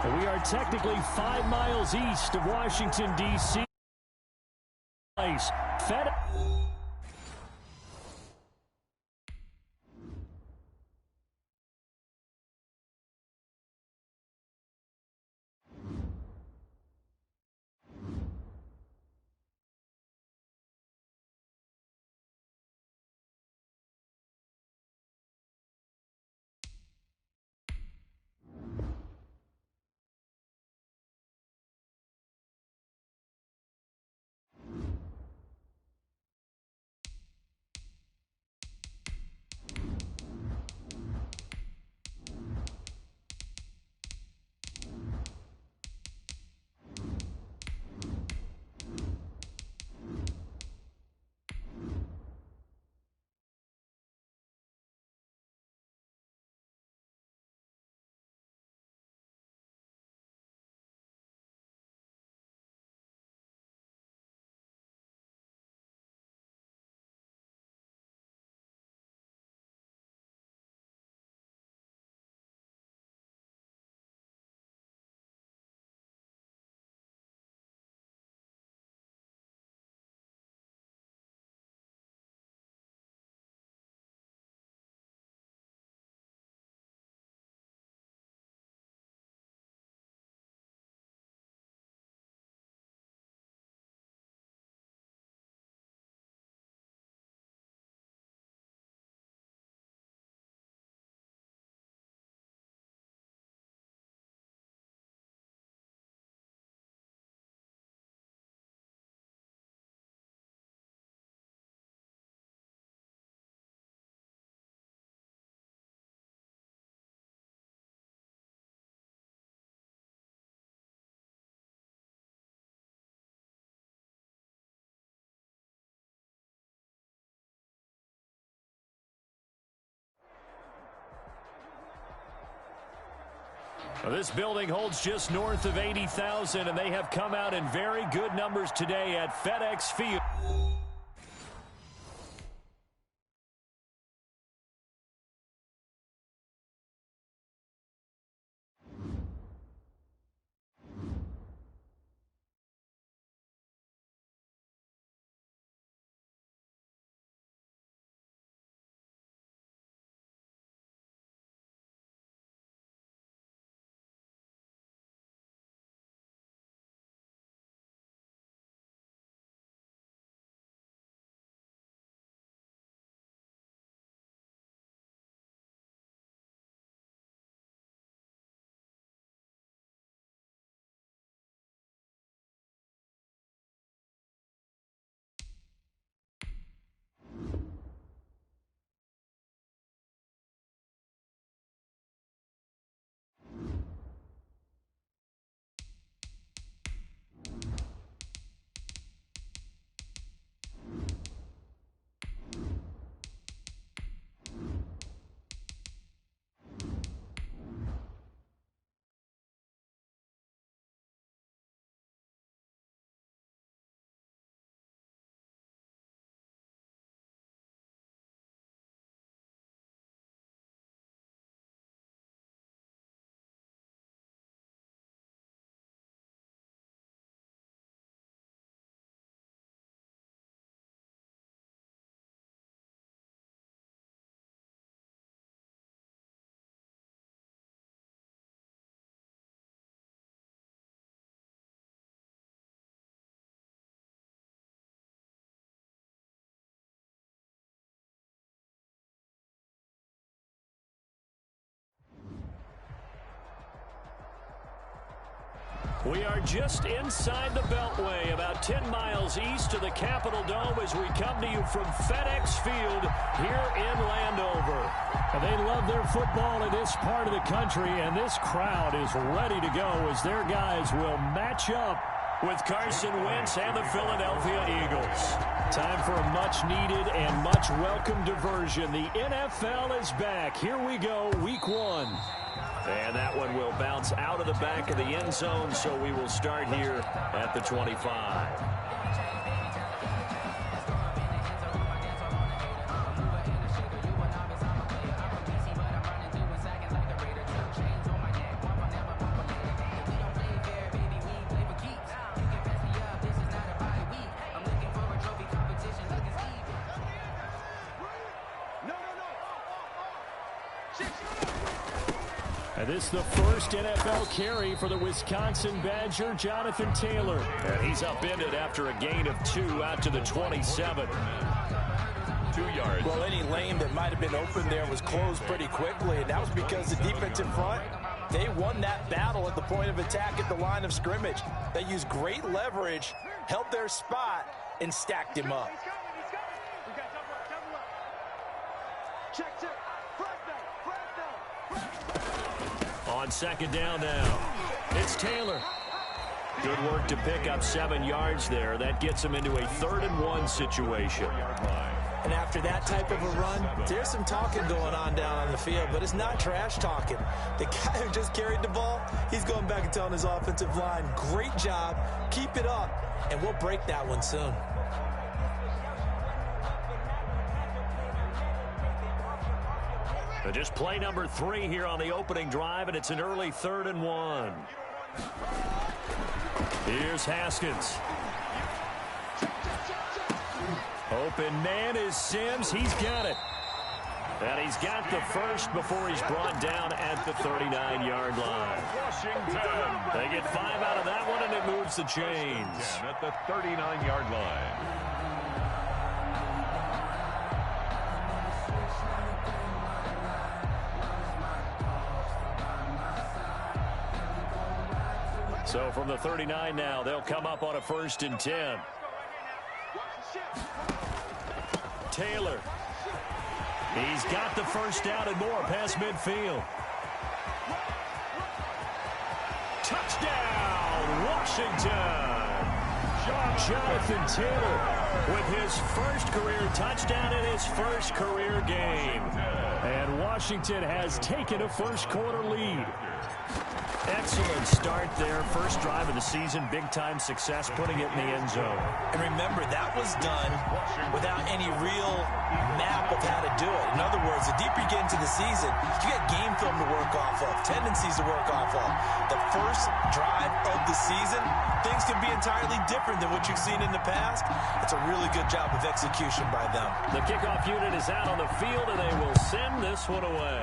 We are technically 5 miles east of Washington, D.C. FedEx. This building holds just north of 80,000, and they have come out in very good numbers today at FedEx Field. We are just inside the Beltway, about 10 miles east of the Capitol Dome as we come to you from FedEx Field here in Landover. And they love their football in this part of the country, and this crowd is ready to go as their guys will match up with Carson Wentz and the Philadelphia Eagles. Time for a much-needed and much-welcome diversion. The NFL is back. Here we go, Week 1. And that one will bounce out of the back of the end zone, so we will start here at the 25. And this is the first NFL carry for the Wisconsin Badger, Jonathan Taylor. And he's upended after a gain of 2 out to the 27. 2 yards. Well, any lane that might have been open there was closed pretty quickly, and that was because the defensive front, they won that battle at the point of attack at the line of scrimmage. They used great leverage, held their spot, and stacked him up. On second down now, it's Taylor. Good work to pick up 7 yards there. That gets him into a 3rd and 1 situation. And after that type of a run, there's some talking going on down on the field, but it's not trash talking. The guy who just carried the ball, he's going back and telling his offensive line, great job, keep it up, and we'll break that one soon. Just play number 3 here on the opening drive, and it's an early 3rd and 1. Here's Haskins. Open man is Sims. He's got it. And he's got the first before he's brought down at the 39-yard line. Washington. They get 5 out of that one, and it moves the chains. At the 39-yard line. So from the 39 now, they'll come up on a 1st and 10. Taylor. He's got the first down and more past midfield. Touchdown, Washington. Jonathan Taylor with his first career touchdown in his first career game. And Washington has taken a first-quarter lead. Excellent start there. First drive of the season. Big-time success, putting it in the end zone. And remember, that was done without any real map of how to do it. In other words, the deeper you get into the season, you got game film to work off of, tendencies to work off of. The first drive of the season, things can be entirely different than what you've seen in the past. It's a really good job of execution by them. The kickoff unit is out on the field, and they will send this one away.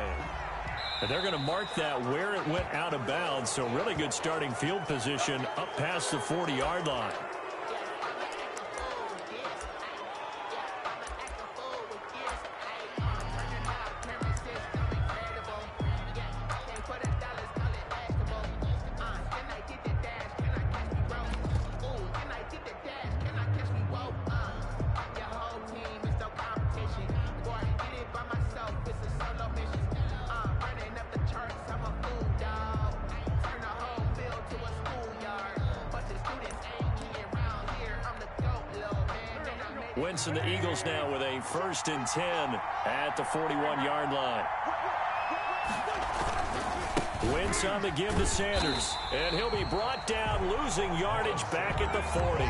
And they're going to mark that where it went out of bounds, so really good starting field position up past the 40-yard line. Winston, the Eagles now with a 1st and 10 at the 41-yard line. Wentz on the give to Sanders, and he'll be brought down, losing yardage back at the 40.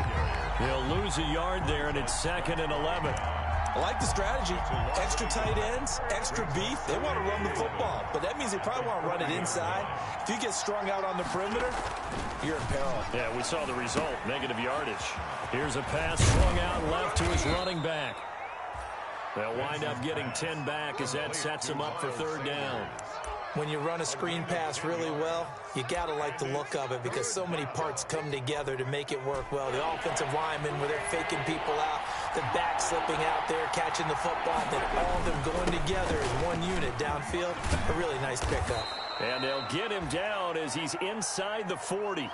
He'll lose a yard there, and it's 2nd and 11. I like the strategy. Extra tight ends, extra beef. They want to run the football, but that means they probably want to run it inside. If you get strung out on the perimeter, you're in peril. Yeah, we saw the result, negative yardage. Here's a pass swung out left to his running back. They'll wind up getting 10 back as that sets him up for 3rd down. When you run a screen pass really well, you got to like the look of it because so many parts come together to make it work well. The offensive linemen, where they're faking people out, the back slipping out there, catching the football, then all of them going together as one unit downfield. A really nice pickup. And they'll get him down as he's inside the 40.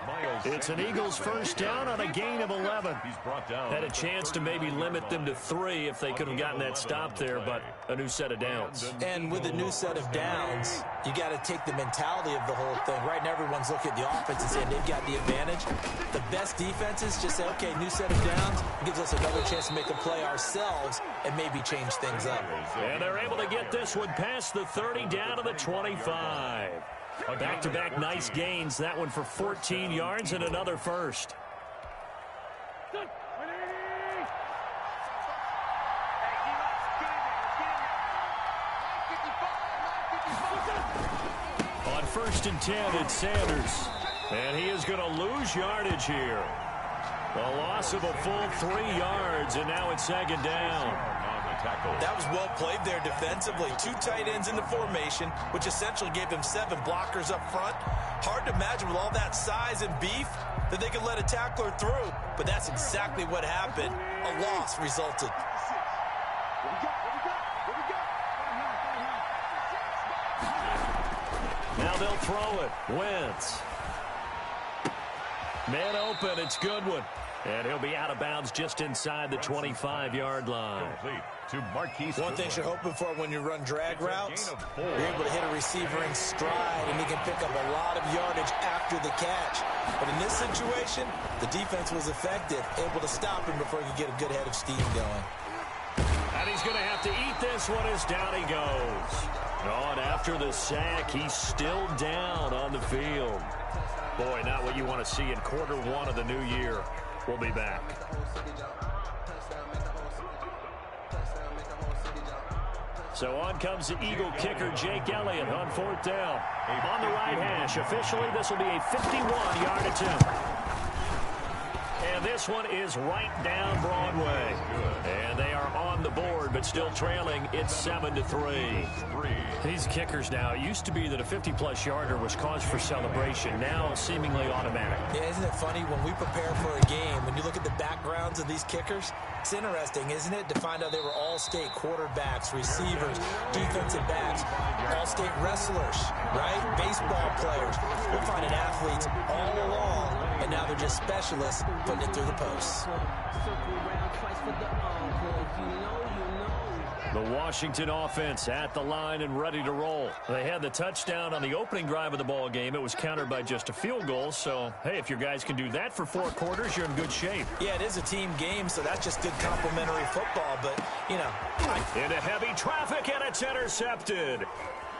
It's an Eagles 1st down on a gain of 11. Had a chance to maybe limit them to 3 if they could have gotten that stop there, but a new set of downs. And with a new set of downs, you got to take the mentality of the whole thing. Right now, everyone's looking at the offense and saying they've got the advantage. The best defenses just say, okay, new set of downs. It gives us another chance to make a play ourselves and maybe change things up. And they're able to get this one past the 30 down to the 25. Back-to-back nice gains. That one for 14 yards and another first. On 1st and 10, it's Sanders. And he is going to lose yardage here. A loss of a full 3 yards, and now it's 2nd down. tackle. That was well played there defensively. 2 tight ends in the formation, which essentially gave them 7 blockers up front. Hard to imagine with all that size and beef that they could let a tackler through, but that's exactly what happened. A loss resulted. Now they'll throw it. Wentz. Man open, it's Goodwin. And he'll be out of bounds just inside the 25-yard line. To Marquise One thing you're hoping for when you run drag routes, you're able to hit a receiver in stride, and he can pick up a lot of yardage after the catch. But in this situation, the defense was effective, able to stop him before he could get a good head of steam going. And he's going to have to eat this one as down he goes. Oh, and after the sack, he's still down on the field. Boy, not what you want to see in quarter 1 of the new year. We'll be back. So on comes the Eagle kicker, Jake Elliott, on 4th down. On the right hash. Officially, this will be a 51-yard attempt. And this one is right down Broadway. And they are on the board, but still trailing. It's 7-3. These kickers now, it used to be that a 50-plus yarder was cause for celebration. Now, seemingly automatic. Yeah, isn't it funny? When we prepare for a game, when you look at the backgrounds of these kickers, it's interesting, isn't it, to find out they were all-state quarterbacks, receivers, defensive backs, all-state wrestlers, right? Baseball players. We're finding athletes all along, and now they're just specialists putting it through the posts. The Washington offense at the line and ready to roll. They had the touchdown on the opening drive of the ball game. It was countered by just a field goal. So, hey, if your guys can do that for 4 quarters, you're in good shape. Yeah, it is a team game, so that's just good complimentary football. But, you know. Into heavy traffic, and it's intercepted.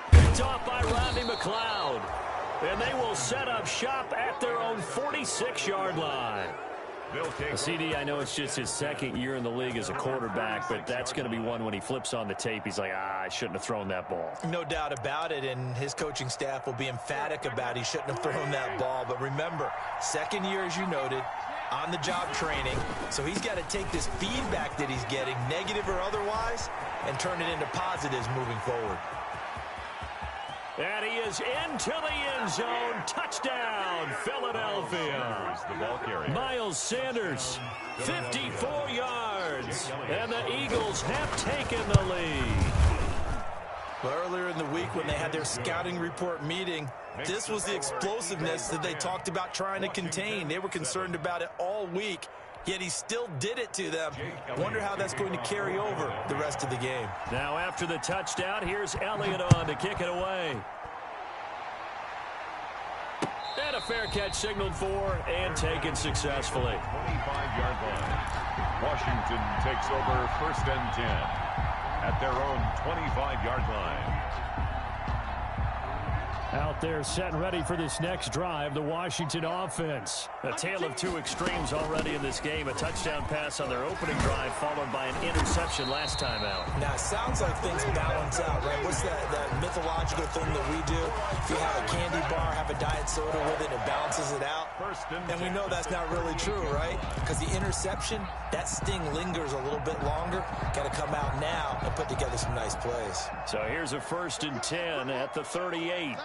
Picked off by Rodney McLeod. And they will set up shop at their own 46-yard line. CD, I know it's just his 2nd year in the league as a quarterback, but that's going to be one when he flips on the tape. He's like, I shouldn't have thrown that ball. No doubt about it, and his coaching staff will be emphatic about he shouldn't have thrown that ball. But remember, 2nd year, as you noted, on-the-job training. So he's got to take this feedback that he's getting, negative or otherwise, and turn it into positives moving forward. And he is into the end zone. Touchdown, Philadelphia. The ball carrier. Miles Sanders, 54 yards. And the Eagles have taken the lead. Well, earlier in the week when they had their scouting report meeting, this was the explosiveness that they talked about trying to contain. They were concerned about it all week, yet he still did it to them. Wonder how that's going to carry over the rest of the game. Now after the touchdown, here's Elliott on to kick it away. And a fair catch signaled for and taken successfully. 25-yard line. Washington takes over 1st and 10 at their own 25-yard line. Out there set and ready for this next drive, the Washington offense. A tale of 2 extremes already in this game. A touchdown pass on their opening drive followed by an interception last time out. Now, it sounds like things balance out, right? What's that mythological thing that we do? If you have a candy bar, have a diet soda with it, it balances it out. And we know that's not really true, right? Because the interception, that sting lingers a little bit longer. Got to come out now and put together some nice plays. So here's a 1st and 10 at the 38.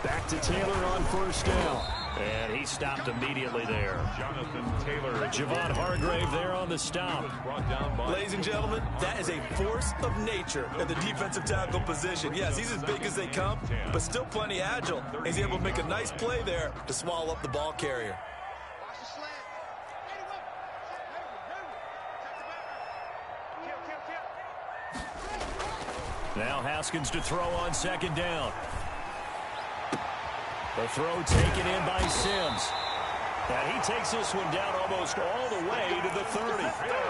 Back to Taylor on 1st down. And he stopped immediately there. Jonathan Taylor. Javon Hargrave there on the stop. Ladies and gentlemen, that is a force of nature at the defensive tackle position. Yes, he's as big as they come, but still plenty agile. He's able to make a nice play there to swallow up the ball carrier. Now Haskins to throw on 2nd down. The throw taken in by Sims. And he takes this one down almost all the way to the 30.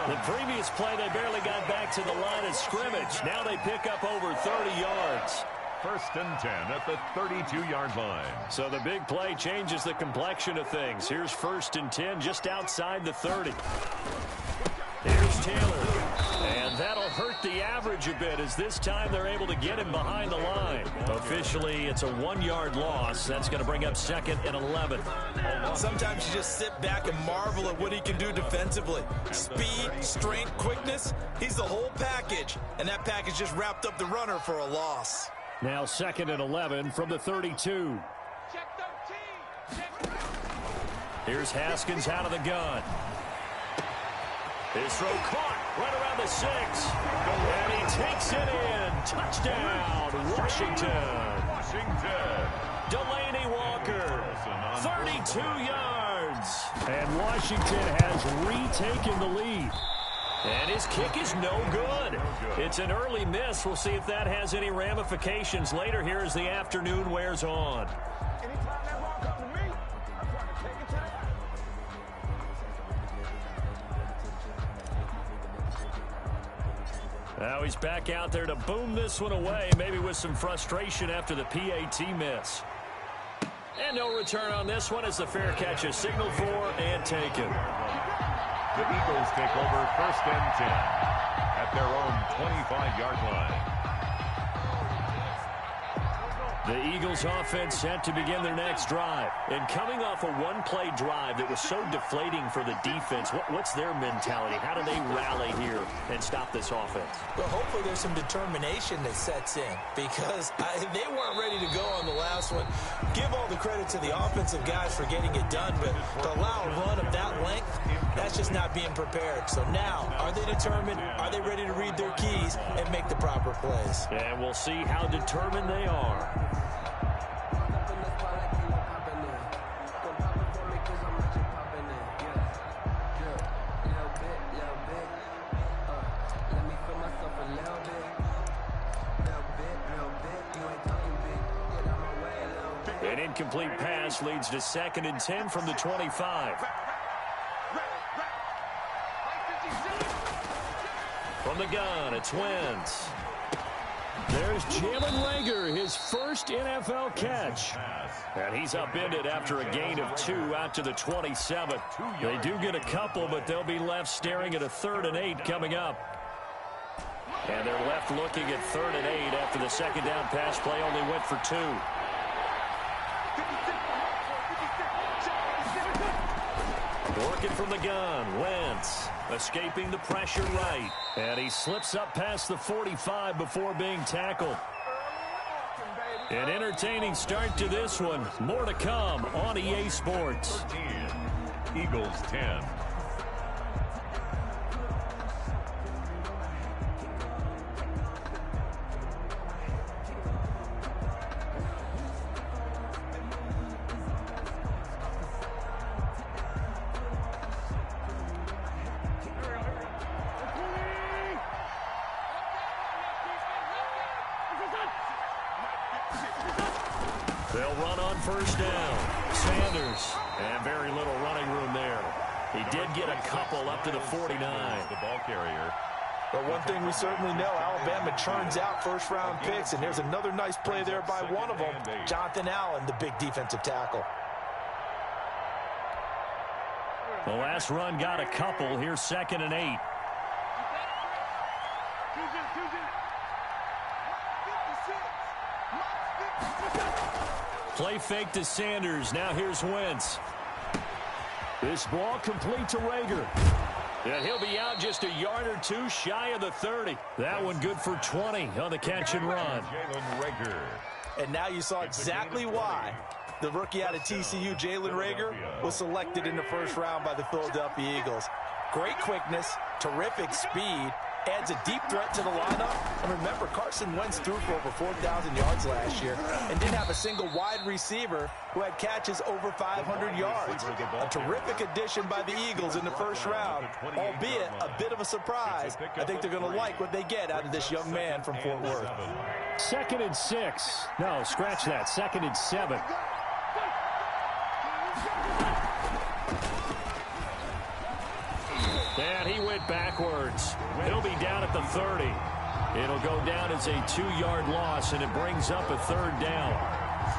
The previous play, they barely got back to the line of scrimmage. Now they pick up over 30 yards. 1st and 10 at the 32-yard line. So the big play changes the complexion of things. Here's 1st and 10 just outside the 30. Here's Taylor. And That'll hurt the average a bit as this time they're able to get him behind the line. Officially, it's a 1-yard loss. That's going to bring up 2nd and 11. Sometimes you just sit back and marvel at what he can do defensively. Speed, strength, quickness, he's the whole package. And that package just wrapped up the runner for a loss. Now 2nd and 11 from the 32. Here's Haskins out of the gun. His throw caught right around the 6. And he takes it in. Touchdown, Washington. Delaney Walker, 32 yards. And Washington has retaken the lead. And his kick is no good. It's an early miss. We'll see if that has any ramifications later here as the afternoon wears on. Now he's back out there to boom this one away, maybe with some frustration after the PAT miss. And no return on this one as the fair catch is signaled for and taken. The Eagles take over 1st and 10 at their own 25-yard line. The Eagles offense set to begin their next drive. And coming off a one-play drive that was so deflating for the defense, what's their mentality? How do they rally here and stop this offense? Well, hopefully there's some determination that sets in because they weren't ready to go on the last one. Give all the credit to the offensive guys for getting it done, but to allow a run of that length, that's just not being prepared. So now, are they determined? Are they ready to read their keys and make the proper plays? And we'll see how determined they are. An incomplete pass leads to 2nd and 10 from the 25. From the gun, it's Wentz. There's Jalen Reagor, his first NFL catch. And he's upended after a gain of 2 out to the 27. They do get a couple, but they'll be left staring at a 3rd and 8 coming up. And they're left looking at 3rd and 8 after the second down pass play only went for 2. Working from the gun, Wentz escaping the pressure right. And he slips up past the 45 before being tackled. An entertaining start to this one. More to come on EA Sports. 13, Eagles 10. They'll run on 1st down. Sanders, and very little running room there. He did get a couple up to the 49. The ball carrier. But one thing we certainly know, Alabama churns out first-round picks, and there's another nice play there by one of them, Jonathan Allen, the big defensive tackle. The last run got a couple. Here's 2nd and 8. Play fake to Sanders. Now here's Wentz. This ball complete to Reagor. And he'll be out just a yard or 2 shy of the 30. That one good for 20 on the catch and run. Jalen Reagor. And now you saw exactly why the rookie out of TCU, Jalen Reagor, was selected in the 1st round by the Philadelphia Eagles. Great quickness, terrific speed, adds a deep threat to the lineup. And remember, Carson Wentz threw for over 4,000 yards last year and didn't have a single wide receiver who had catches over 500 yards. A terrific addition by the Eagles in the 1st round, albeit a bit of a surprise. I think they're going to like what they get out of this young man from Fort Worth. 2nd and 6. No, scratch that. 2nd and 7. And he went backwards. He'll be down at the 30. It'll go down as a 2-yard loss, and it brings up a 3rd down.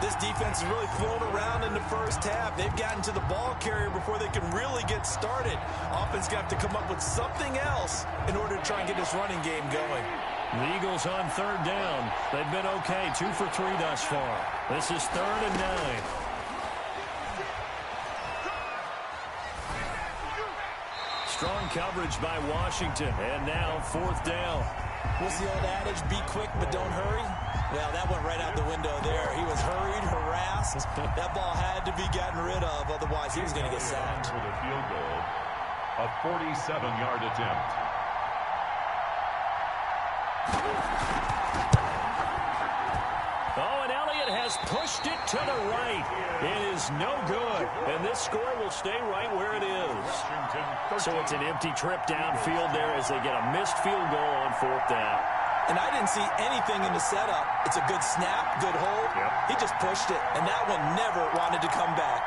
This defense is really thrown around in the first half. They've gotten to the ball carrier before they can really get started. Offense got to come up with something else in order to try and get this running game going. The Eagles on third down. They've been okay, 2 for 3 thus far. This is 3rd and 9. Strong coverage by Washington, and now 4th down. What's the old adage, be quick but don't hurry? Well, that went right out the window there. He was hurried, harassed. That ball had to be gotten rid of, otherwise he was going to get sacked. For the field goal, a 47-yard attempt. Oh, and Elliott has pushed it to the right. It is no good, and this score will stay right where it is. So it's an empty trip downfield there as they get a missed field goal on 4th down. And I didn't see anything in the setup. It's a good snap, good hold. Yep. He just pushed it, and that one never wanted to come back.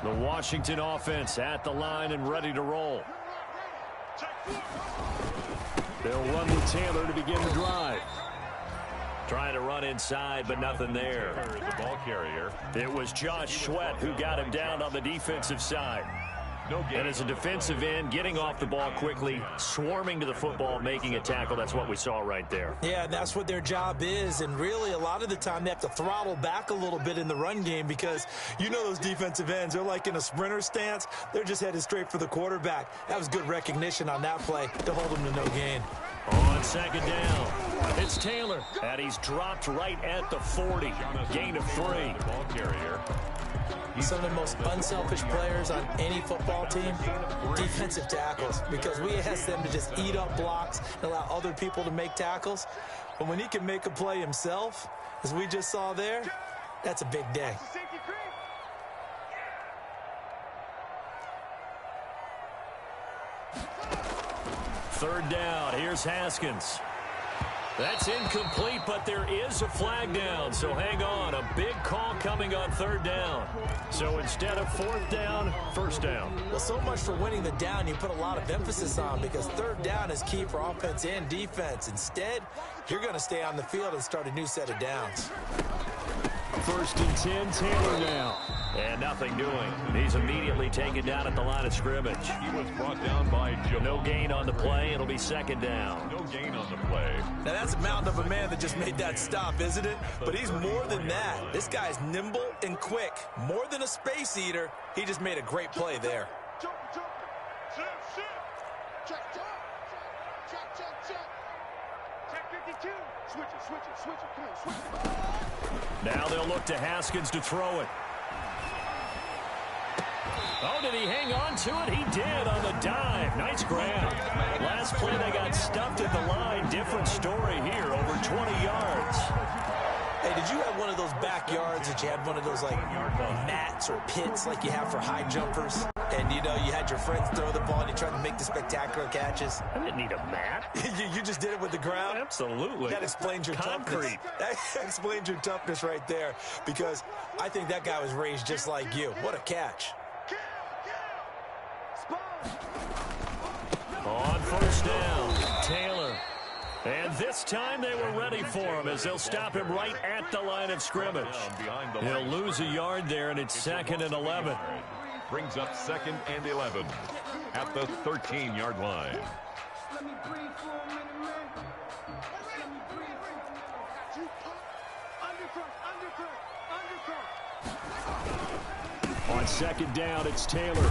The Washington offense at the line and ready to roll. They'll run with Taylor to begin the drive. Trying to run inside, but nothing there. The ball carrier. It was Josh Sweat who got him down on the defensive side. And as a defensive end, getting off the ball quickly, swarming to the football, making a tackle, that's what we saw right there. Yeah, and that's what their job is, and really a lot of the time they have to throttle back a little bit in the run game because you know those defensive ends, they're like in a sprinter stance. They're just headed straight for the quarterback. That was good recognition on that play to hold them to no gain. On 2nd down, it's Taylor, and he's dropped right at the 40. Gain of 3. Ball carrier. Some of the most unselfish players on any football team, defensive tackles, because we ask them to just eat up blocks and allow other people to make tackles. But when he can make a play himself, as we just saw there, that's a big day. 3rd down. Here's Haskins. That's incomplete, but there is a flag down, so hang on. A big call coming on 3rd down. So instead of 4th down, 1st down. Well, so much for winning the down you put a lot of emphasis on because 3rd down is key for offense and defense. Instead, you're going to stay on the field and start a new set of downs. 1st and 10, Taylor now. And nothing doing. He's immediately taken down at the line of scrimmage. He was brought down by Joe. No gain on the play. It'll be 2nd down. No gain on the play. Now, that's a mountain of a man that just made that stop, isn't it? But he's more than that. This guy's nimble and quick. More than a space eater. He just made a great play there. Now they'll look to Haskins to throw it. Oh, did he hang on to it? He did on the dive. Nice grab. Last play they got stuffed at the line. Different story here, over 20 yards. Hey, did you have one of those backyards that you had one of those like mats or pits like you have for high jumpers? And, you know, you had your friends throw the ball and you tried to make the spectacular catches? I didn't need a mat. you just did it with the ground? Absolutely. That explains your toughness. That explains your toughness right there because I think that guy was raised just like you. What a catch. On 1st down, Taylor. And this time they were ready for him as they'll stop him right at the line of scrimmage. He'll lose a yard there, and it's 2nd and 11. Brings up 2nd and 11 at the 13-yard line. On 2nd down, it's Taylor.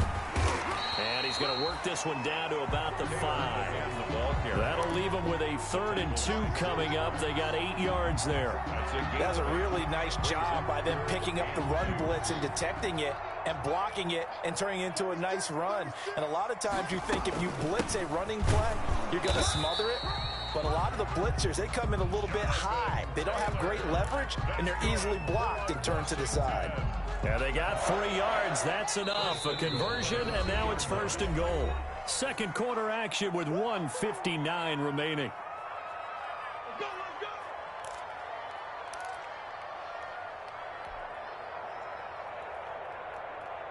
And he's going to work this one down to about the 5. That'll leave him with a 3rd and 2 coming up. They got 8 yards there. That was a really nice job by them picking up the run blitz and detecting it and blocking it and turning it into a nice run. And a lot of times you think if you blitz a running play, you're going to smother it. But a lot of the blitzers, they come in a little bit high. They don't have great leverage, and they're easily blocked and turned to the side. Yeah, they got 3 yards. That's enough. A conversion, and now it's 1st and goal. Second quarter action with 1:59 remaining.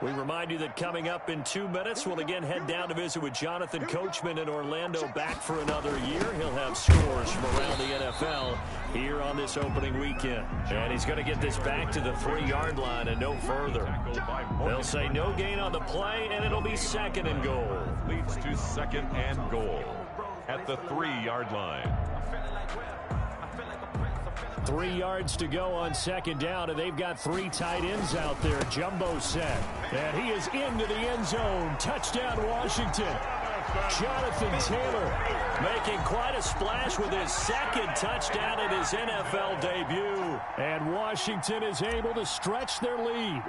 We remind you that coming up in 2 minutes, we'll again head down to visit with Jonathan Coachman in Orlando, back for another year. He'll have scores from around the NFL here on this opening weekend. And he's going to get this back to the 3-yard line and no further. They'll say no gain on the play, and it'll be 2nd and goal. Leads to 2nd and goal at the 3-yard line. 3 yards to go on 2nd down, and they've got 3 tight ends out there. Jumbo set, and he is into the end zone. Touchdown, Washington. Jonathan Taylor making quite a splash with his 2nd touchdown in his NFL debut. And Washington is able to stretch their lead.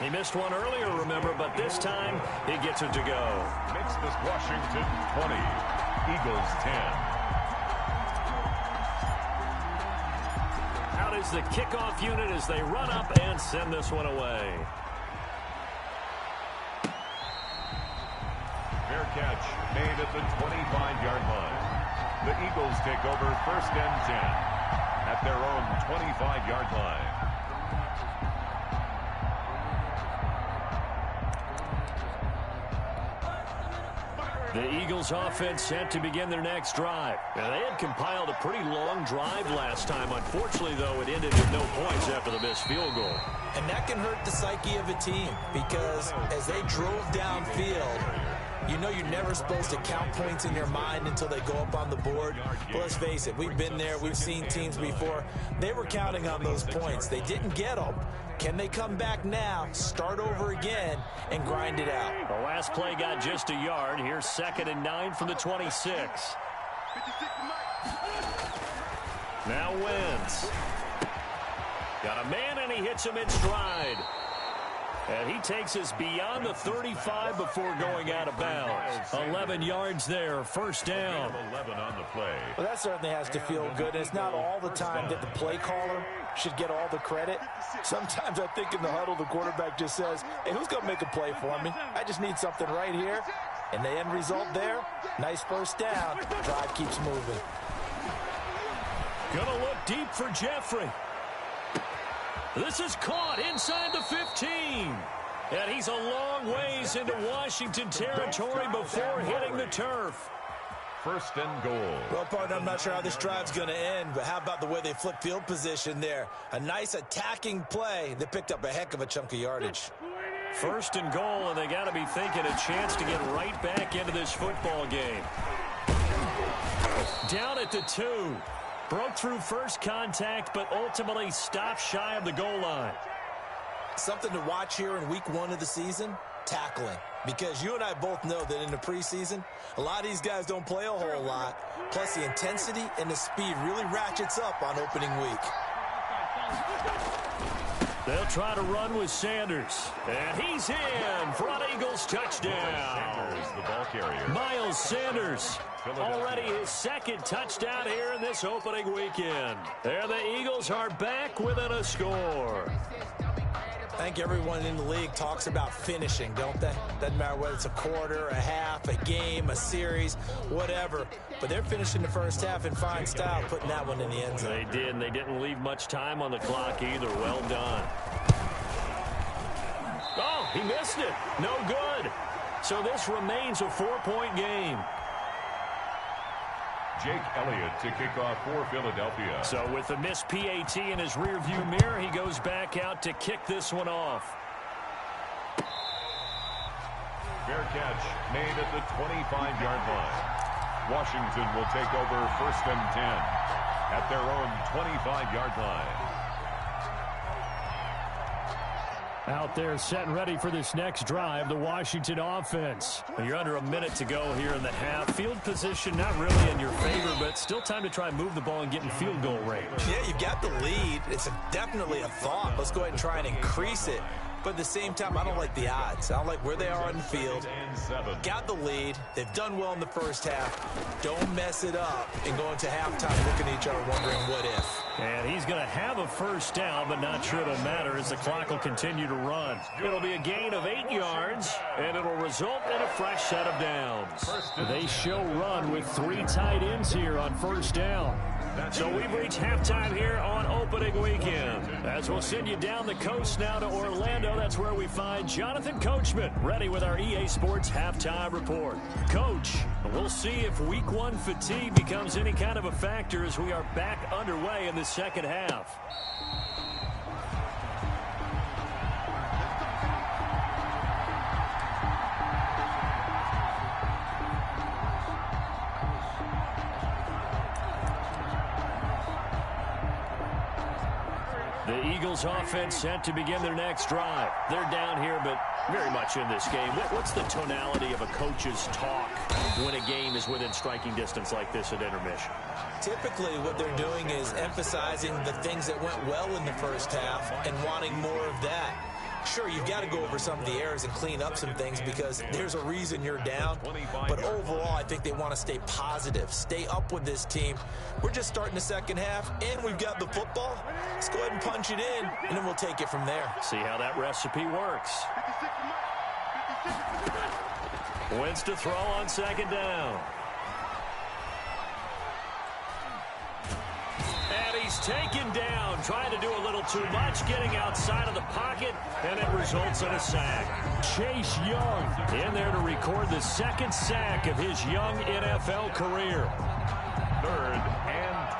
He missed one earlier, remember, but this time he gets it to go. Makes this Washington 20. Eagles 10. Out is the kickoff unit as they run up and send this one away. Fair catch made at the 25-yard line. The Eagles take over 1st and 10 at their own 25-yard line. The Eagles offense set to begin their next drive. Now, they had compiled a pretty long drive last time. Unfortunately, though, it ended with no points after the missed field goal. And that can hurt the psyche of a team because as they drove downfield, you know you're never supposed to count points in your mind until they go up on the board. But let's face it, we've been there. We've seen teams before. They were counting on those points. They didn't get them. Can they come back now, start over again, and grind it out? The last play got just a yard. Here's 2nd and 9 from the 26. Now Wentz. Got a man, and he hits him in stride. And he takes us beyond the 35 before going out of bounds. 11 yards there, 1st down. 11 on the play. Well, that certainly has to feel good. It's not all the time that the play caller should get all the credit. Sometimes I think in the huddle, the quarterback just says, hey, who's going to make a play for me? I just need something right here. And the end result there, nice 1st down. Drive keeps moving. Gonna look deep for Jeffrey. This is caught inside the 15. And he's a long ways into Washington territory before hitting the turf. 1st and goal. Well, partner, I'm not sure how this drive's going to end, but how about the way they flip field position there? A nice attacking play that picked up a heck of a chunk of yardage. 1st and goal, and they got to be thinking a chance to get right back into this football game. Down at the 2. Broke through first contact, but ultimately stopped shy of the goal line. Something to watch here in week 1 of the season, tackling. Because you and I both know that in the preseason, a lot of these guys don't play a whole lot. Plus, the intensity and the speed really ratchets up on opening week. They'll try to run with Sanders. And he's in. Front Eagles touchdown. Sanders, the ball carrier. Miles Sanders. Already his 2nd touchdown here in this opening weekend. There the Eagles are back within a score. I think everyone in the league talks about finishing, don't they? Doesn't matter whether it's a quarter, a half, a game, a series, whatever. But they're finishing the first half in fine style, putting that one in the end zone. They did, and they didn't leave much time on the clock either. Well done. Oh, he missed it. No good. So this remains a 4-point game. Jake Elliott to kick off for Philadelphia. So with the missed PAT in his rearview mirror, he goes back out to kick this one off. Fair catch made at the 25-yard line. Washington will take over 1st and 10 at their own 25-yard line. Out there set and ready for this next drive, the Washington offense. You're under a minute to go here in the half. Field position not really in your favor, but still time to try and move the ball and get in field goal range. Yeah, you've got the lead. It's definitely a thought. Let's go ahead and try and increase it. But at the same time, I don't like the odds. I don't like where they are on the field. Got the lead. They've done well in the first half. Don't mess it up and go into halftime looking at each other wondering what if. And he's going to have a 1st down, but not sure it'll matter as the clock will continue to run. It'll be a gain of 8 yards, and it'll result in a fresh set of downs. They show run with 3 tight ends here on 1st down. So we've reached halftime here on opening weekend. As we'll send you down the coast now to Orlando, that's where we find Jonathan Coachman, ready with our EA Sports halftime report. Coach, we'll see if week one fatigue becomes any kind of a factor as we are back underway in the second half. The Eagles offense set to begin their next drive. They're down here, but very much in this game. What's the tonality of a coach's talk when a game is within striking distance like this at intermission? Typically, what they're doing is emphasizing the things that went well in the first half and wanting more of that. Sure, you've got to go over some of the errors and clean up some things because there's a reason you're down. But overall, I think they want to stay positive, stay up with this team. We're just starting the second half, and we've got the football. Let's go ahead and punch it in, and then we'll take it from there. See how that recipe works. Wentz to throw on second down. And he's taken down, trying to do a little too much, getting outside of the pocket, and it results in a sack. Chase Young in there to record the second sack of his young NFL career. 3rd and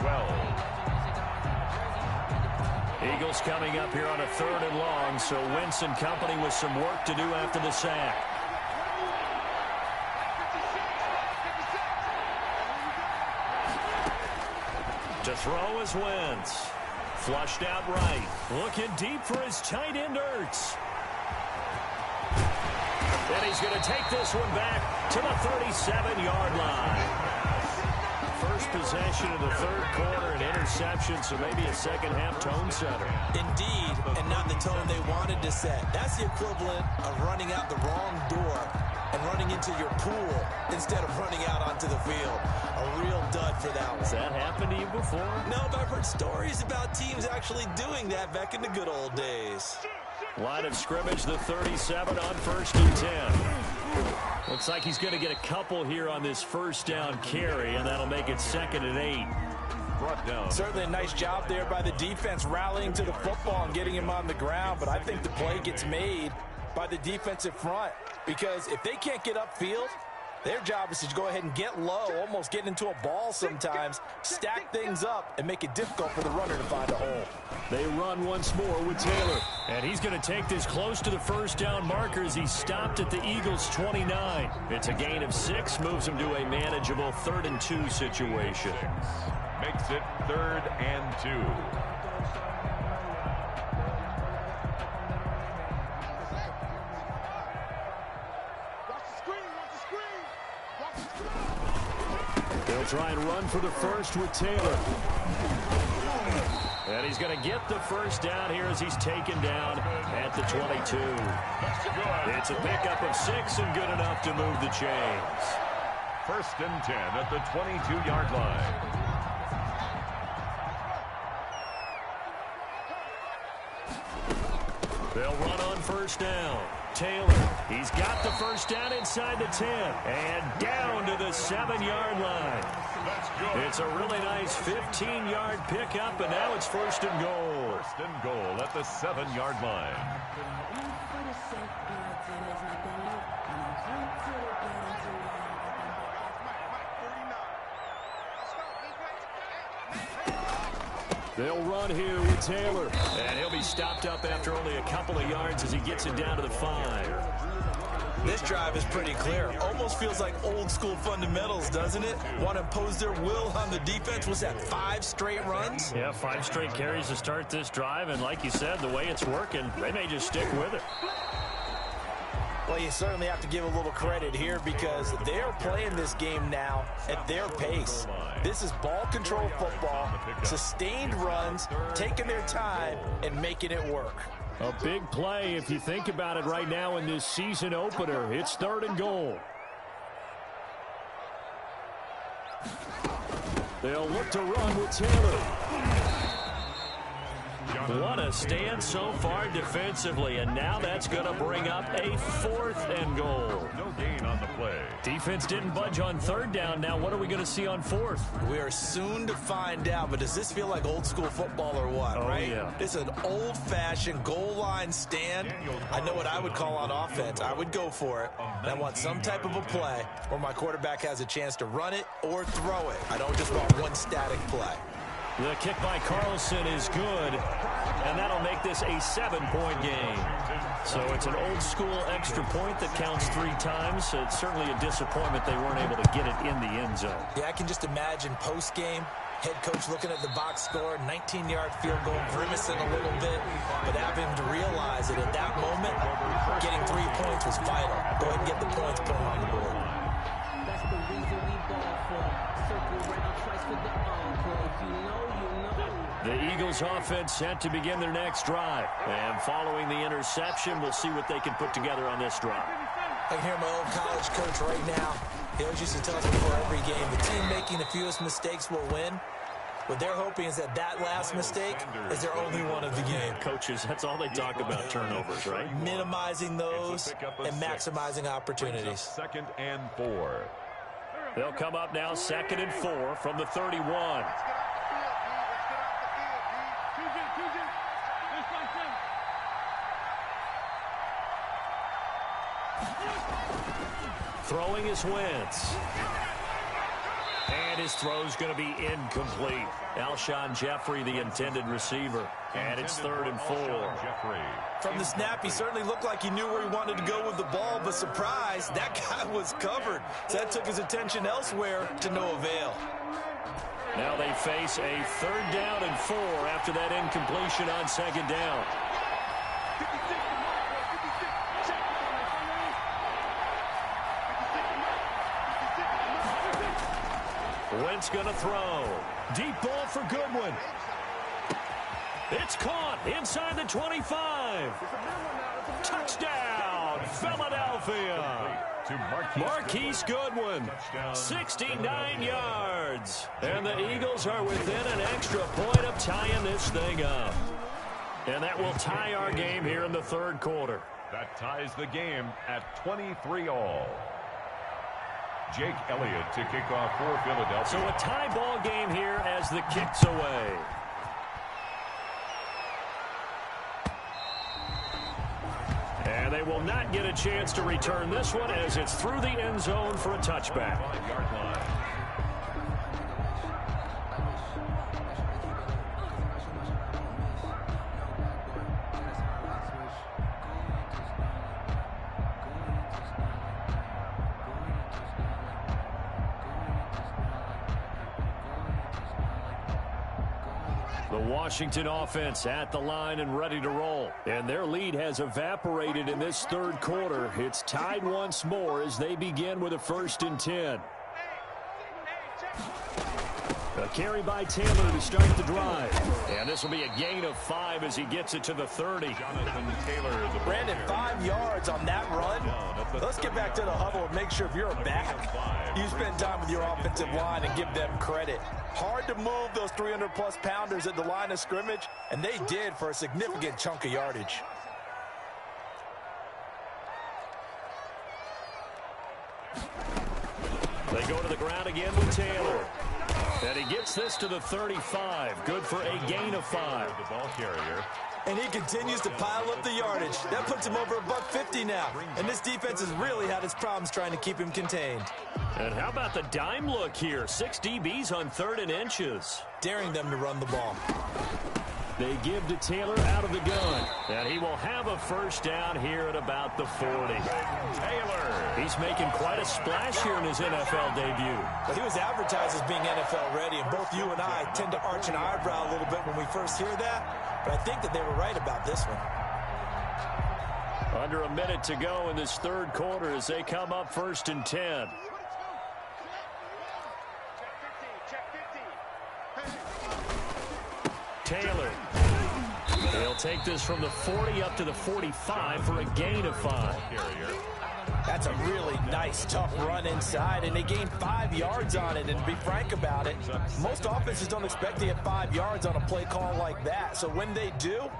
12. Eagles coming up here on a 3rd and long, so Wentz and company with some work to do after the sack. To throw is Wentz. Flushed out right. Looking deep for his tight end, Ertz. And he's going to take this one back to the 37-yard line. First possession of the 3rd quarter, an interception, so maybe a second-half tone setter. Indeed, and not the tone they wanted to set. That's the equivalent of running out the wrong door and running into your pool instead of running out onto the field. A real dud for that one. Has that happened to you before? No, but I've heard stories about teams actually doing that back in the good old days. Line of scrimmage, the 37 on 1st and 10. Looks like he's going to get a couple here on this first down carry, and that'll make it 2nd and 8. Brought down. Certainly a nice job there by the defense rallying to the football and getting him on the ground, but I think the play gets made by the defensive front because if they can't get upfield, their job is to go ahead and get low, almost get into a ball sometimes, stack things up, and make it difficult for the runner to find a hole. They run once more with Taylor, and he's going to take this close to the first down marker as he stopped at the Eagles' 29. It's a gain of 6, moves him to a manageable 3rd and 2 situation. Makes it 3rd and 2. They'll try and run for the first with Taylor. And he's going to get the first down here as he's taken down at the 22. It's a pickup of 6 and good enough to move the chains. 1st and 10 at the 22-yard line. They'll run on first down. Taylor, he's got the first down inside the 10 and down to the 7-yard line. It's a really nice 15-yard pickup, and now it's 1st and goal. 1st and goal at the 7-yard line. They'll run here with Taylor, and he'll be stopped up after only a couple of yards as he gets it down to the 5. This drive is pretty clear. Almost feels like old school fundamentals, doesn't it? Want to impose their will on the defense. Was that 5 straight runs? Yeah, 5 straight carries to start this drive, and like you said, the way it's working, they may just stick with it. Well, you certainly have to give a little credit here because they're playing this game now at their pace. This is ball control football, sustained runs, taking their time, and making it work. A big play if you think about it right now in this season opener. It's 3rd and goal. They'll look to run with Taylor. What a stand so far defensively, and now that's going to bring up a 4th and goal. No gain on the play. Defense didn't budge on 3rd down. Now what are we going to see on 4th? We are soon to find out, but does this feel like old school football or what, right? Yeah. This is an old-fashioned goal line stand. I know what I would call on offense. I would go for it. And I want some type of a play where my quarterback has a chance to run it or throw it. I don't just want one static play. The kick by Carlson is good, and that'll make this a 7-point game. So it's an old-school extra point that counts 3 times. So it's certainly a disappointment they weren't able to get it in the end zone. Yeah, I can just imagine post-game, head coach looking at the box score, 19-yard field goal, grimacing a little bit, but having to realize that at that moment, getting 3 points was vital. Go ahead and get the points, put them on the board. That's the reason we ball for. Circle round, twice for the encore. If you know, you know. The Eagles offense set to begin their next drive. And following the interception, we'll see what they can put together on this drive. I can hear my old college coach right now. He always used to tell us before every game, the team making the fewest mistakes will win. What they're hoping is that last mistake is their only one of the game. Coaches, that's all they talk about, turnovers, right? Minimizing those and maximizing opportunities. 2nd and 4. They'll come up now 2nd and 4 from the 31. Throwing is Wentz. And his throw's going to be incomplete. Alshon Jeffrey, the intended receiver. And it's 3rd and 4. From the snap, he certainly looked like he knew where he wanted to go with the ball, but surprise, that guy was covered. So that took his attention elsewhere to no avail. Now they face a 3rd down and 4 after that incompletion on 2nd down. Wentz going to throw. Deep ball for Goodwin. It's caught inside the 25. Touchdown, Philadelphia. Marquise Goodwin, 69 yards. And the Eagles are within an extra point of tying this thing up. And that will tie our game here in the 3rd quarter. That ties the game at 23-all. Jake Elliott to kick off for Philadelphia. So a tie ball game here as the kick's away. And they will not get a chance to return this one as it's through the end zone for a touchback. 5-yard line. The Washington offense at the line and ready to roll. And their lead has evaporated in this 3rd quarter. It's tied once more as they begin with a 1st and 10. A carry by Taylor to start the drive. And this will be a gain of 5 as he gets it to the 30. Jonathan Taylor. Brandon, 5 yards on that run. Let's get back to the huddle and make sure if you're back, you spend time with your offensive line and give them credit. Hard to move those 300-plus pounders at the line of scrimmage, and they did for a significant chunk of yardage. They go to the ground again with Taylor. And he gets this to the 35. Good for a gain of 5. The ball carrier. And he continues to pile up the yardage. That puts him over $150 now. And this defense has really had its problems trying to keep him contained. And how about the dime look here? 6 DBs on 3rd and inches. Daring them to run the ball. They give to Taylor out of the gun. And he will have a 1st down here at about the 40. Taylor. He's making quite a splash here in his NFL debut. But he was advertised as being NFL ready, and both you and I tend to arch an eyebrow a little bit when we first hear that. But I think that they were right about this one. Under a minute to go in this 3rd quarter as they come up 1st and 10. Taylor. He'll take this from the 40 up to the 45 for a gain of 5. That's a really nice, tough run inside, and they gained 5 yards on it. And to be frank about it, most offenses don't expect to get 5 yards on a play call like that. So when they do,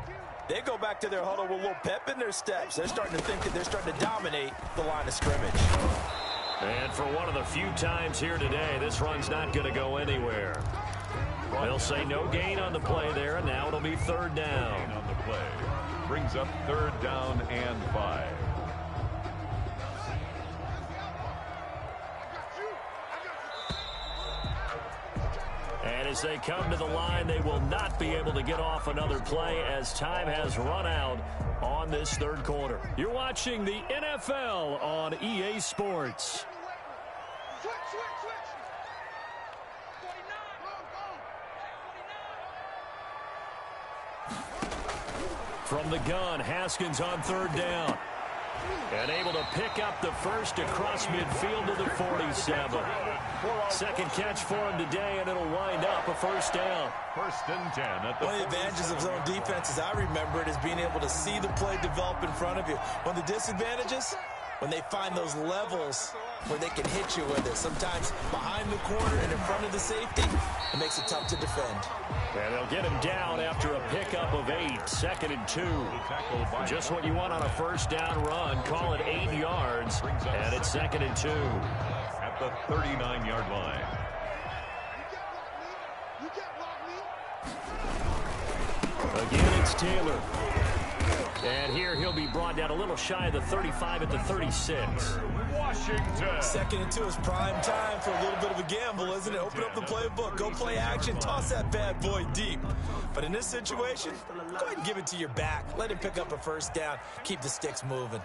they go back to their huddle with a little pep in their steps. They're starting to think that they're starting to dominate the line of scrimmage. And for one of the few times here today, this run's not going to go anywhere. They'll say no gain on the play there, and now it'll be third down. On the play brings up third down and 5. And as they come to the line, they will not be able to get off another play as time has run out on this third quarter. You're watching the NFL on EA Sports. From the gun, Haskins on third down. And able to pick up the first across midfield to the 47. Second catch for him today, and it'll wind up a first down. First and 10 at the One of the advantages of zone defense, as I remember it, is being able to see the play develop in front of you. One of the disadvantages, when they find those levels where they can hit you with it. Sometimes behind the corner and in front of the safety, it makes it tough to defend. And they'll get him down after a pickup of 8. Second and 2. Just what you want on a first down run. Call it 8 yards. And it's second and 2. At the 39-yard line. Again, it's Taylor. And here he'll be brought down a little shy of the 35 at the 36. Washington. Second and 2 is prime time for a little bit of a gamble, isn't it? Open up the playbook, go play action, toss that bad boy deep. But in this situation, go ahead and give it to your back. Let him pick up a first down. Keep the sticks moving.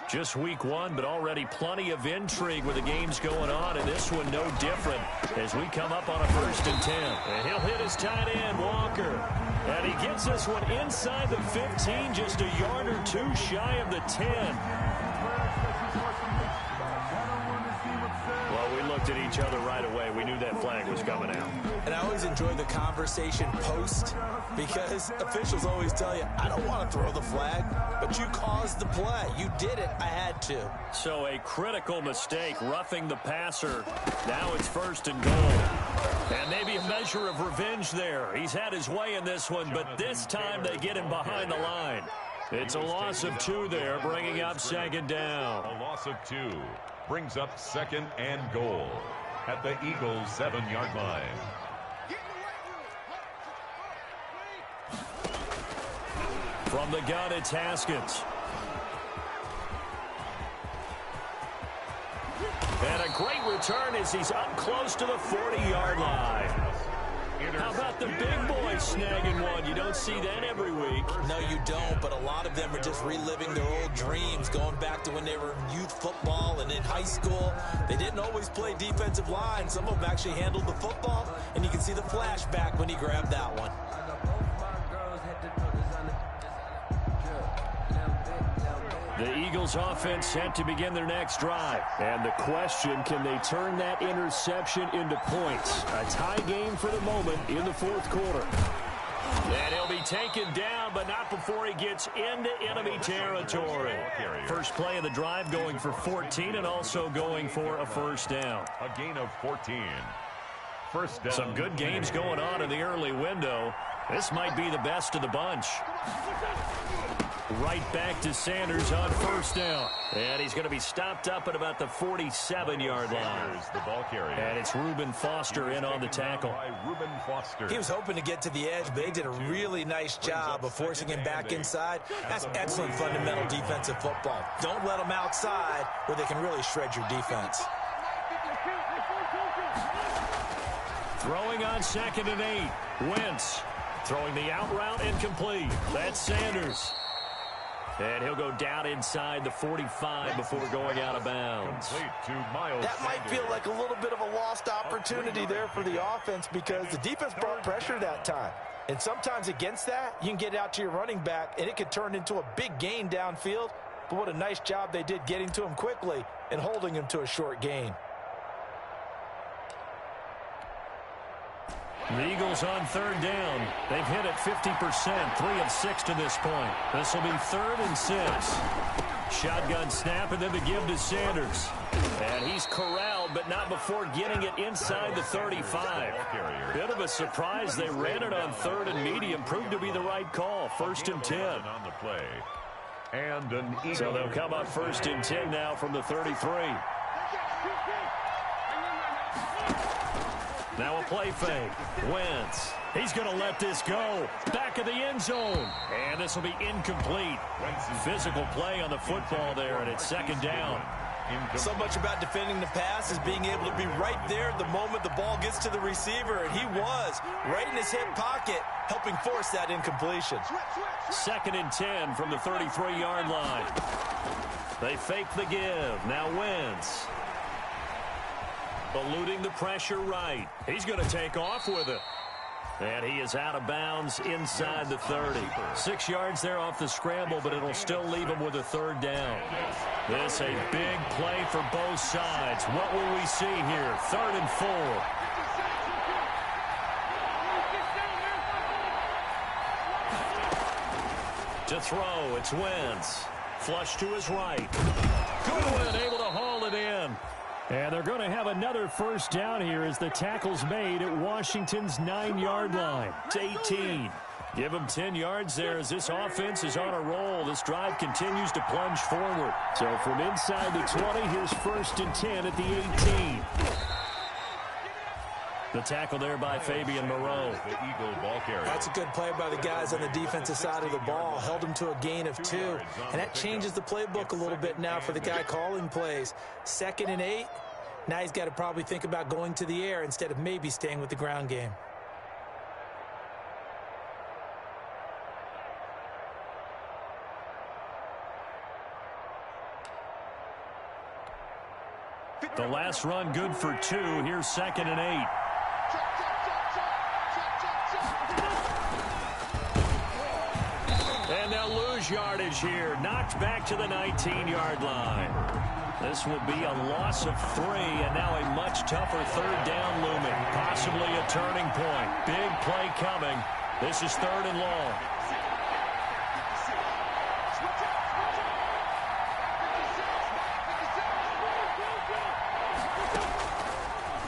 Just week 1, but already plenty of intrigue with the games going on, and this one no different as we come up on a first and 10. And he'll hit his tight end, Walker. And he gets this one inside the 15, just a yard or 2 shy of the 10. Well, we looked at each other right away. We knew that flag was coming out. And I always enjoy the conversation post because officials always tell you, I don't want to throw the flag, but you caused the play. You did it. I had to. So a critical mistake, roughing the passer. Now it's first and goal. And maybe a measure of revenge there. He's had his way in this one, but this time they get him behind the line. It's a loss of 2 there, bringing up second down. A loss of 2 brings up second and goal at the Eagles' 7-yard line. From the gun, it's Haskins. And a great return as he's up close to the 40-yard line. How about the big boy snagging one? You don't see that every week. No, you don't, but a lot of them are just reliving their old dreams, going back to when they were in youth football and in high school. They didn't always play defensive line. Some of them actually handled the football, and you can see the flashback when he grabbed that one. The Eagles offense set to begin their next drive. And the question, can they turn that interception into points? A tie game for the moment in the fourth quarter. And he'll be taken down, but not before he gets into enemy territory. First play of the drive going for 14 and also going for a first down. A gain of 14. First down. Some good games going on in the early window. This might be the best of the bunch. Right back to Sanders on first down. And he's going to be stopped up at about the 47-yard line. The ball carrier. And it's Reuben Foster in on the tackle. Reuben Foster. He was hoping to get to the edge, but they did a really nice job of forcing him back inside. That's excellent fundamental defensive football. Don't let them outside where they can really shred your defense. Throwing on second and 8. Wentz throwing the out route incomplete. That's Sanders. And he'll go down inside the 45 before going out of bounds. That might feel like a little bit of a lost opportunity there for the offense because the defense brought pressure that time. And sometimes against that, you can get out to your running back, and it could turn into a big gain downfield. But what a nice job they did getting to him quickly and holding him to a short gain. The Eagles on third down. They've hit it 50%, 3 of 6 to this point. This will be 3rd and 6. Shotgun snap, and then the give to Sanders. And he's corralled, but not before getting it inside the 35. Bit of a surprise. They ran it on 3rd and medium. Proved to be the right call. 1st and 10. On the play. And an so they'll come up 1st and 10 now from the 33. Now a play fake. Wentz. He's going to let this go. Back of the end zone. And this will be incomplete. Physical play on the football there, and it's 2nd down. So much about defending the pass is being able to be right there the moment the ball gets to the receiver, and he was right in his hip pocket, helping force that incompletion. 2nd and 10 from the 33-yard line. They fake the give. Now Wentz. Eluding the pressure right. He's going to take off with it. And he is out of bounds inside the 30. 6 yards there off the scramble, but it'll still leave him with a 3rd down. This a big play for both sides. What will we see here? 3rd and 4. To throw, it's Wentz. Flush to his right. Goodwin able to haul it in. And they're going to have another 1st down here as the tackle's made at Washington's 9-yard line. It's 18. Give them 10 yards there as this offense is on a roll. This drive continues to plunge forward. So from inside the 20, here's 1st and 10 at the 18. The tackle there by Fabian Moreau. The Eagle ball carrier. That's a good play by the guys on the defensive side of the ball. Held him to a gain of 2. And that changes the playbook a little bit now for the guy calling plays. 2nd and 8. Now he's got to probably think about going to the air instead of maybe staying with the ground game. The last run good for 2. Here's 2nd and 8. And they'll lose yardage here. Knocked back to the 19-yard line. This will be a loss of 3, and now a much tougher 3rd down looming. Possibly a turning point. Big play coming. This is 3rd and long.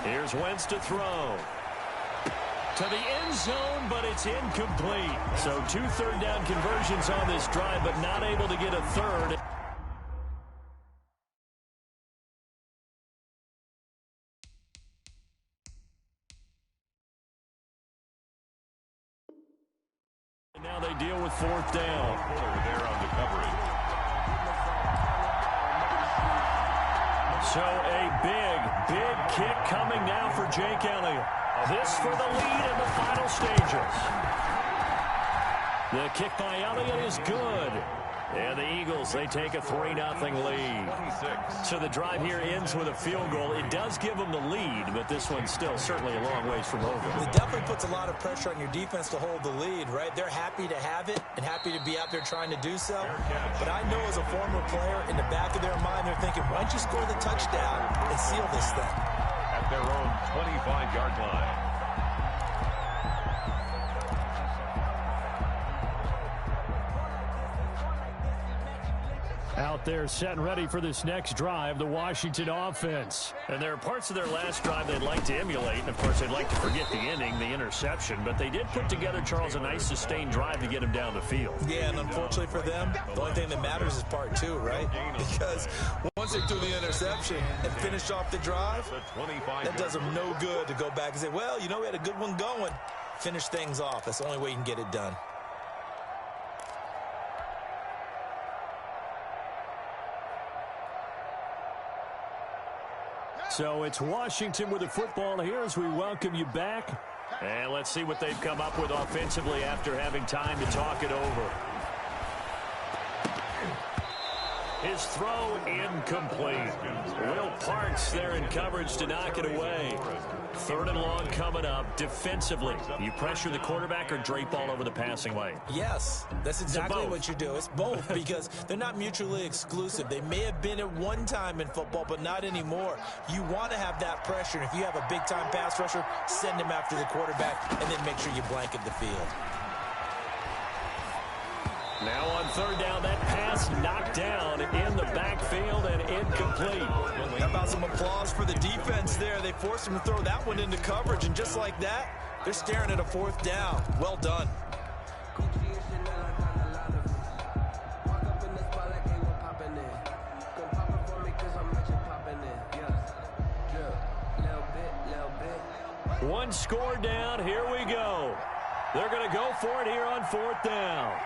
Here's Wentz to throw. To the end zone, but it's incomplete. So 2 3rd down conversions on this drive, but not able to get a 3rd. And now they deal with 4th down. Fuller there on the coverage. So a big kick coming now for Jake Elliott. This for the lead in the final stages. The kick by Elliott is good. And the Eagles, they take a 3-0 lead. 26. So the drive here ends with a field goal. It does give them the lead, but this one's still certainly a long ways from over. It definitely puts a lot of pressure on your defense to hold the lead, right? They're happy to have it and happy to be out there trying to do so. But I know as a former player, in the back of their mind, they're thinking, why don't you score the touchdown and seal this thing? At their own 25-yard line. Out there set and ready for this next drive, the Washington offense. And there are parts of their last drive they'd like to emulate, and of course they'd like to forget the ending, the interception, but they did put together, Charles, a nice sustained drive to get him down the field. Yeah, and unfortunately for them, the only thing that matters is part 2, right? Because once they do the interception and finish off the drive, that does them no good to go back and say, well, you know, we had a good one going. Finish things off. That's the only way you can get it done. So it's Washington with the football here as we welcome you back. And let's see what they've come up with offensively after having time to talk it over. His throw incomplete. Will Parks there in coverage to knock it away. 3rd and long coming up. Defensively, you pressure the quarterback or drape all over the passing lane? Yes, that's exactly what you do. It's both because they're not mutually exclusive. They may have been at one time in football, but not anymore. You want to have that pressure. And if you have a big-time pass rusher, send him after the quarterback and then make sure you blanket the field. Now on third down, that pass knocked down in the backfield and incomplete. How about some applause for the defense there? They forced him to throw that one into coverage, and just like that, they're staring at a fourth down. Well done. One score down. Here we go. They're going to go for it here on fourth down.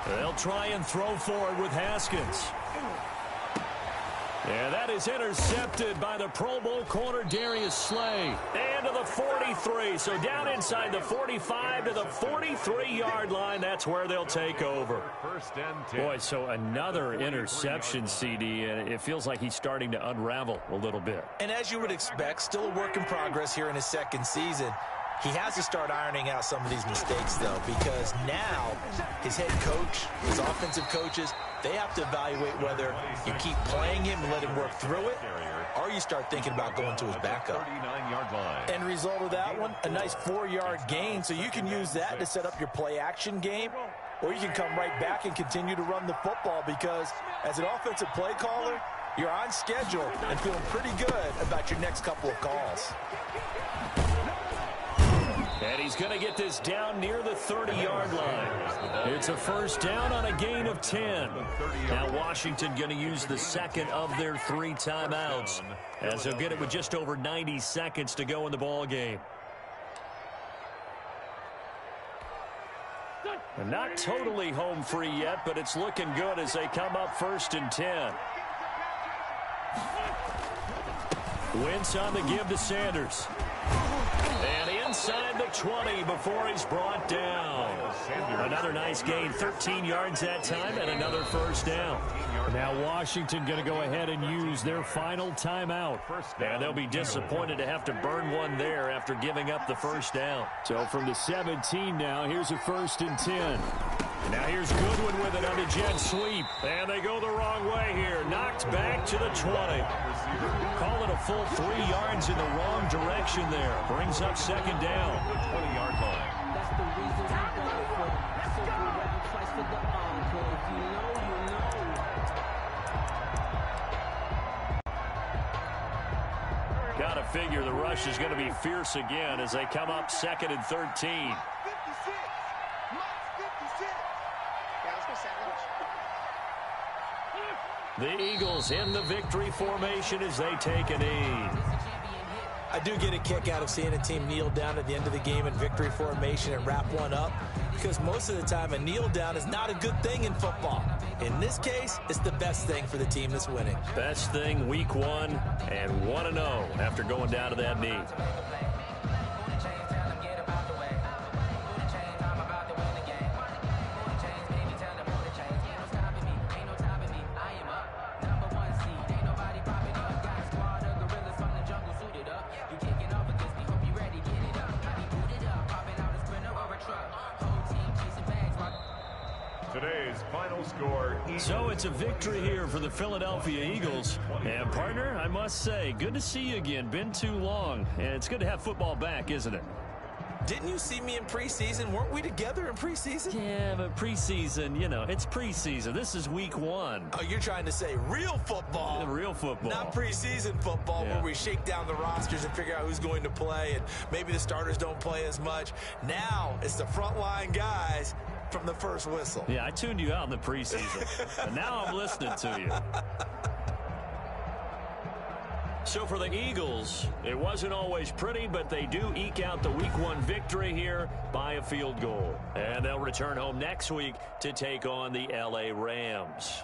They'll try and throw forward with Haskins. And that is intercepted by the Pro Bowl corner Darius Slay. And to the 43. So down inside the 45 to the 43-yard line. That's where they'll take over. First and 10. Boy, so another interception, CD, and it feels like he's starting to unravel a little bit. And as you would expect, still a work in progress here in his second season. He has to start ironing out some of these mistakes, though, because now his head coach, his offensive coaches, they have to evaluate whether you keep playing him and let him work through it, or you start thinking about going to his backup. 39-yard line. End result of that one, a nice 4-yard gain, so you can use that to set up your play-action game, or you can come right back and continue to run the football, because as an offensive play caller, you're on schedule and feeling pretty good about your next couple of calls. And he's going to get this down near the 30-yard line. It's a first down on a gain of 10. Now Washington going to use the second of their 3 timeouts, as they'll get it with just over 90 seconds to go in the ball game. And not totally home free yet, but it's looking good as they come up first and 10. Wentz on the give to Sanders. And inside the 20 before he's brought down. Another nice gain, 13 yards that time, and another first down. Now Washington going to go ahead and use their final timeout. And they'll be disappointed to have to burn one there after giving up the first down. So from the 17 now, here's a first and 10. Now here's Goodwin with it on the jet sweep. And they go the wrong way here. Knocked back to the 20. Call it a full 3 yards in the wrong direction there. Brings up second down. 20-yard line. That's the reason we go for circle round twice for the encore. If you know, you know. Gotta figure the rush is going to be fierce again as they come up second and 13. The Eagles in the victory formation as they take a knee. I do get a kick out of seeing a team kneel down at the end of the game in victory formation and wrap one up, because most of the time a kneel down is not a good thing in football. In this case, it's the best thing for the team that's winning. Best thing week 1 and 1-0 after going down to that knee. Today's final score. So it's a victory here for the Philadelphia Eagles. And partner, I must say, good to see you again. Been too long. And it's good to have football back, isn't it? Didn't you see me in preseason? Weren't we together in preseason? Yeah, but preseason, you know, it's preseason. This is week 1. Oh, you're trying to say real football. Real football. Not preseason football, Yeah. where we shake down the rosters and figure out who's going to play, and maybe the starters don't play as much. Now it's the frontline guys from the first whistle. Yeah, I tuned you out in the preseason. And now I'm listening to you. So for the Eagles, it wasn't always pretty, but they do eke out the week 1 victory here by a field goal. And they'll return home next week to take on the LA Rams.